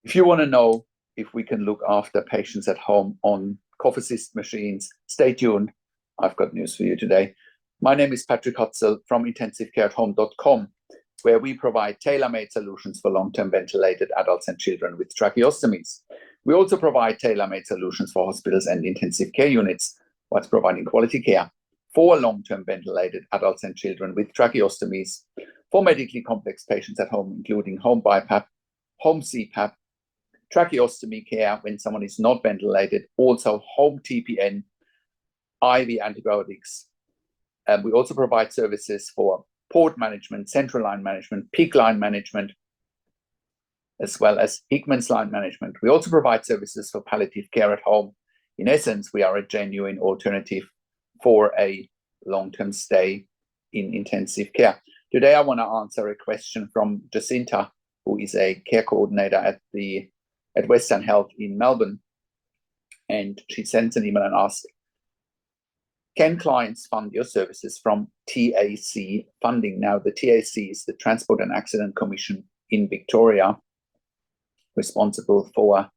If you want to know if we can look after patients at home on cough assist machines, stay tuned. I've got news for you today. My name is Patrik Hutzel from intensivecareathome.com, where we provide tailor-made solutions for long-term ventilated adults and children with tracheostomies. We also provide tailor-made solutions for hospitals and intensive care units, whilst providing quality care for long-term ventilated adults and children with tracheostomies, for medically complex patients at home, including home BIPAP, home CPAP, tracheostomy care when someone is not ventilated, also home TPN, IV antibiotics. We also provide services for port management, central line management, PICC line management, as well as Hickman's line management. We also provide services for palliative care at home. In essence, we are a genuine alternative for a long-term stay in intensive care. Today, I want to answer a question from Jacinta, who is a care coordinator at Western Health in Melbourne. And she sent an email and asked, can clients fund your services from TAC funding? Now, the TAC is the Transport and Accident Commission in Victoria, responsible for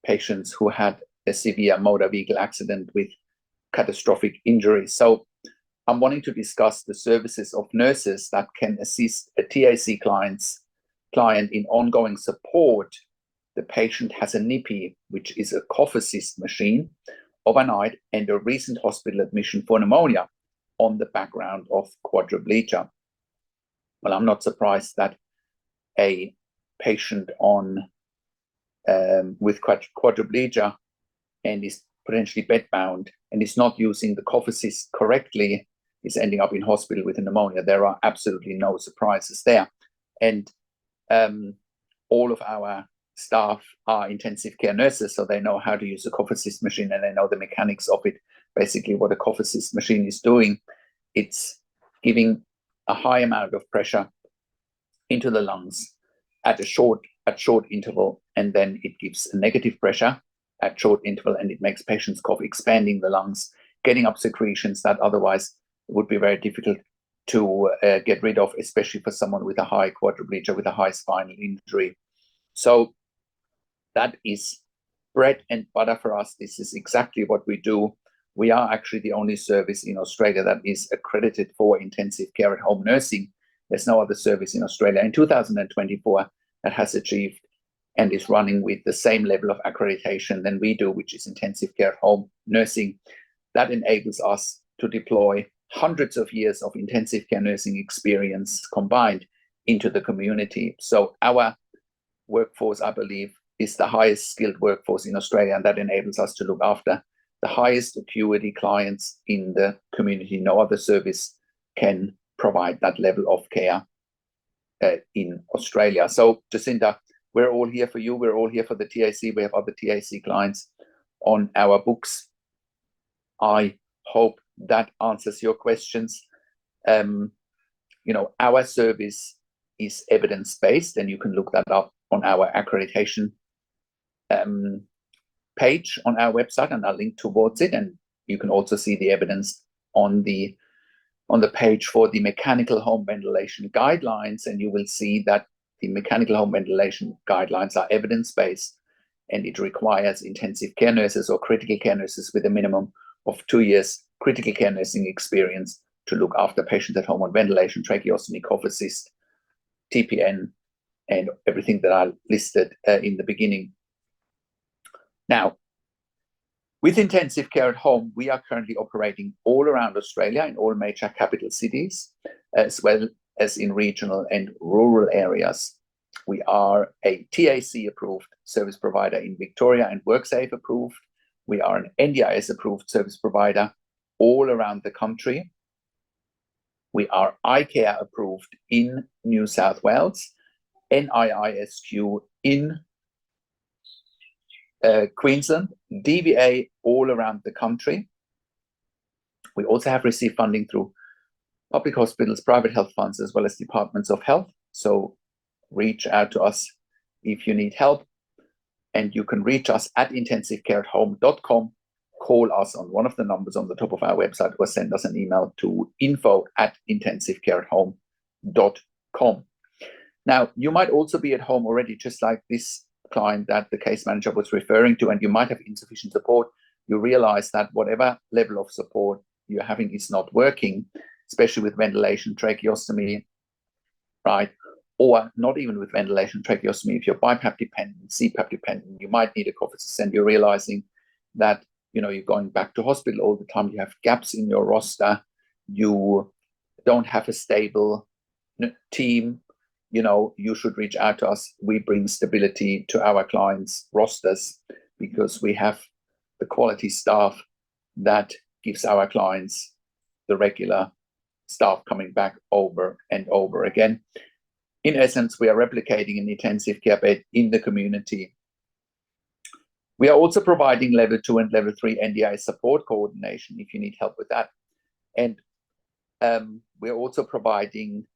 patients who had a severe motor vehicle accident with catastrophic injury. So I'm wanting to discuss the services of nurses that can assist a TAC client in ongoing support. The patient has a NIPI, which is a cough assist machine, overnight, and a recent hospital admission for pneumonia on the background of quadriplegia. Well, I'm not surprised that a patient with quadriplegia and is potentially bedbound and is not using the cough assist correctly is ending up in hospital with a pneumonia. There are absolutely no surprises there. And all of our staff are intensive care nurses, so they know how to use a cough assist machine and they know the mechanics of it. Basically, what a cough assist machine is doing, it's giving a high amount of pressure into the lungs at short interval, and then it gives a negative pressure at short interval, and it makes patients cough, expanding the lungs, getting up secretions that otherwise would be very difficult to get rid of, especially for someone with a high quadriplegia, with a high spinal injury. So that is bread and butter for us. This is exactly what we do. We are actually the only service in Australia that is accredited for intensive care at home nursing. There's no other service in Australia in 2024 that has achieved and is running with the same level of accreditation than we do, which is intensive care at home nursing. That enables us to deploy hundreds of years of intensive care nursing experience combined into the community. So our workforce, I believe, is the highest skilled workforce in Australia, and that enables us to look after the highest acuity clients in the community. No other service can provide that level of care in Australia. So, Jacinta, we're all here for you. We're all here for the TAC. We have other TAC clients on our books. I hope that answers your questions. Our service is evidence-based, and you can look that up on our accreditation page on our website, and I'll link towards it. And you can also see the evidence on the page for the mechanical home ventilation guidelines, and you will see that the mechanical home ventilation guidelines are evidence-based, and it requires intensive care nurses or critical care nurses with a minimum of 2 years critical care nursing experience to look after patients at home on ventilation, tracheostomy, cough assist, TPN, and everything that I listed in the beginning. Now, with intensive care at home, we are currently operating all around Australia in all major capital cities, as well as in regional and rural areas. We are a TAC-approved service provider in Victoria and WorkSafe approved. We are an NDIS-approved service provider all around the country. We are iCare approved in New South Wales, NIISQ in Queensland, DVA all around the country. We also have received funding through public hospitals, private health funds, as well as departments of health. So reach out to us if you need help, and you can reach us at intensivecareathome.com, call us on one of the numbers on the top of our website, or send us an email to info@intensivecareathome.com. Now, you might also be at home already, just like this client that the case manager was referring to, and you might have insufficient support. You realize that whatever level of support you're having is not working, especially with ventilation, tracheostomy, right? Or not even with ventilation, tracheostomy. If you're BIPAP dependent, CPAP dependent, you might need a cough assist, and you're realizing that, you know, you're going back to hospital all the time. You have gaps in your roster. You don't have a stable team. You know, you should reach out to us. We bring stability to our clients' rosters because we have the quality staff that gives our clients the regular staff coming back over and over again. In essence, we are replicating an intensive care bed in the community. We are also providing level 2 and level 3 NDI support coordination if you need help with that. And we're also providing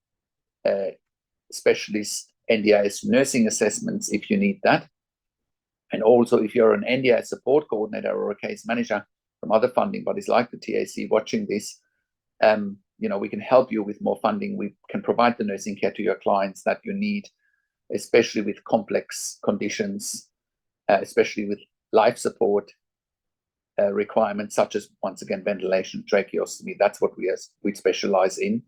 specialist NDIS nursing assessments if you need that. And also, if you're an NDI support coordinator or a case manager from other funding bodies like the TAC watching this, you know, we can help you with more funding. We can provide the nursing care to your clients that you need, especially with complex conditions, especially with life support requirements, such as, once again, ventilation, tracheostomy. That's what we specialize in.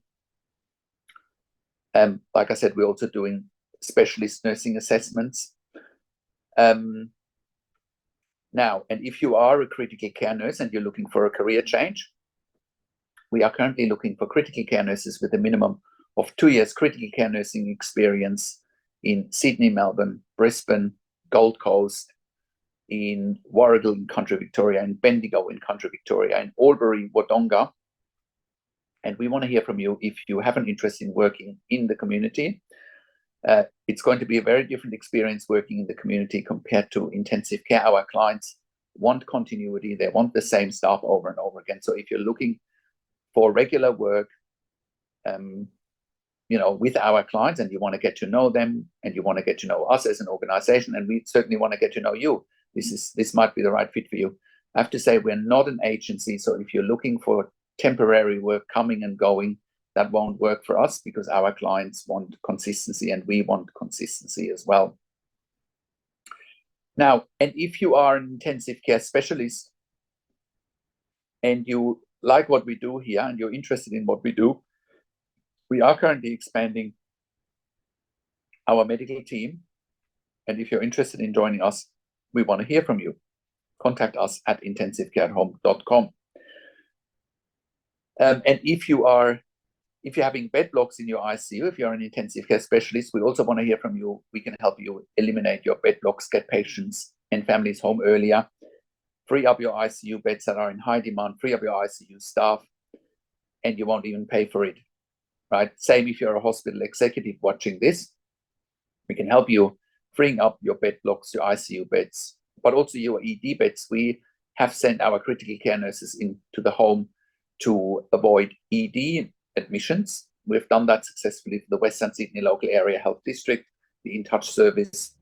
Like I said, we're also doing specialist nursing assessments. Now, and if you are a critical care nurse and you're looking for a career change, we are currently looking for critical care nurses with a minimum of 2 years critical care nursing experience in Sydney, Melbourne, Brisbane, Gold Coast, in Warragul in Country Victoria, in Bendigo in Country Victoria, in Albury, Wodonga. And we want to hear from you if you have an interest in working in the community. It's going to be a very different experience working in the community compared to intensive care. Our clients want continuity. They want the same staff over and over again. So if you're looking for regular work, you know, with our clients, and you want to get to know them, and you want to get to know us as an organization, and we certainly want to get to know you, this might be the right fit for you. I have to say, we're not an agency, so if you're looking for temporary work coming and going, that won't work for us, because our clients want consistency and we want consistency as well. Now, and if you are an intensive care specialist and you like what we do here and you're interested in what we do, we are currently expanding our medical team. And if you're interested in joining us, we want to hear from you. Contact us at intensivecareathome.com. And if you're having bed blocks in your ICU, if you're an intensive care specialist, we also want to hear from you. We can help you eliminate your bed blocks, get patients and families home earlier, free up your ICU beds that are in high demand, free up your ICU staff, and you won't even pay for it, right? Same if you're a hospital executive watching this. We can help you freeing up your bed blocks, your ICU beds, but also your ED beds. We have sent our critical care nurses into the home to avoid ED admissions. We've done that successfully for the Western Sydney Local Area Health District, the In Touch service,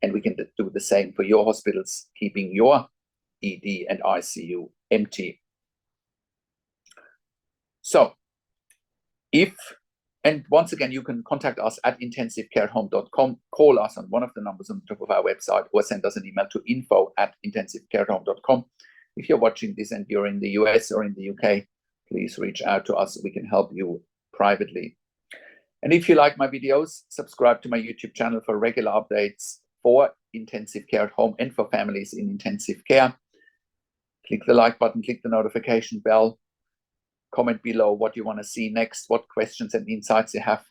and we can do the same for your hospitals, keeping your ED and ICU empty. So and once again, you can contact us at intensivecareathome.com, call us on one of the numbers on the top of our website, or send us an email to info@intensivecareathome.com. If you're watching this and you're in the US or in the UK, please reach out to us. We can help you privately. And if you like my videos, subscribe to my YouTube channel for regular updates for intensive care at home and for families in intensive care. Click the like button, click the notification bell, comment below what you want to see next, what questions and insights you have.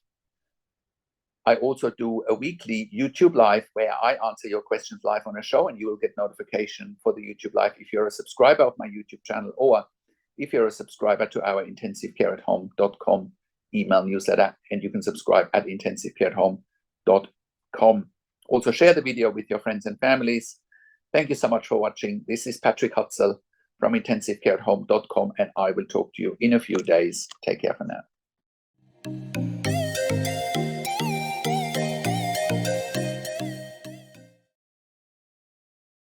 I also do a weekly YouTube live where I answer your questions live on a show, and you will get notification for the YouTube live if you're a subscriber of my YouTube channel, or if you're a subscriber to our intensivecareathome.com email newsletter, and you can subscribe at intensivecareathome.com. Also share the video with your friends and families. Thank you so much for watching. This is Patrik Hutzel from intensivecareathome.com, and I will talk to you in a few days. Take care for now.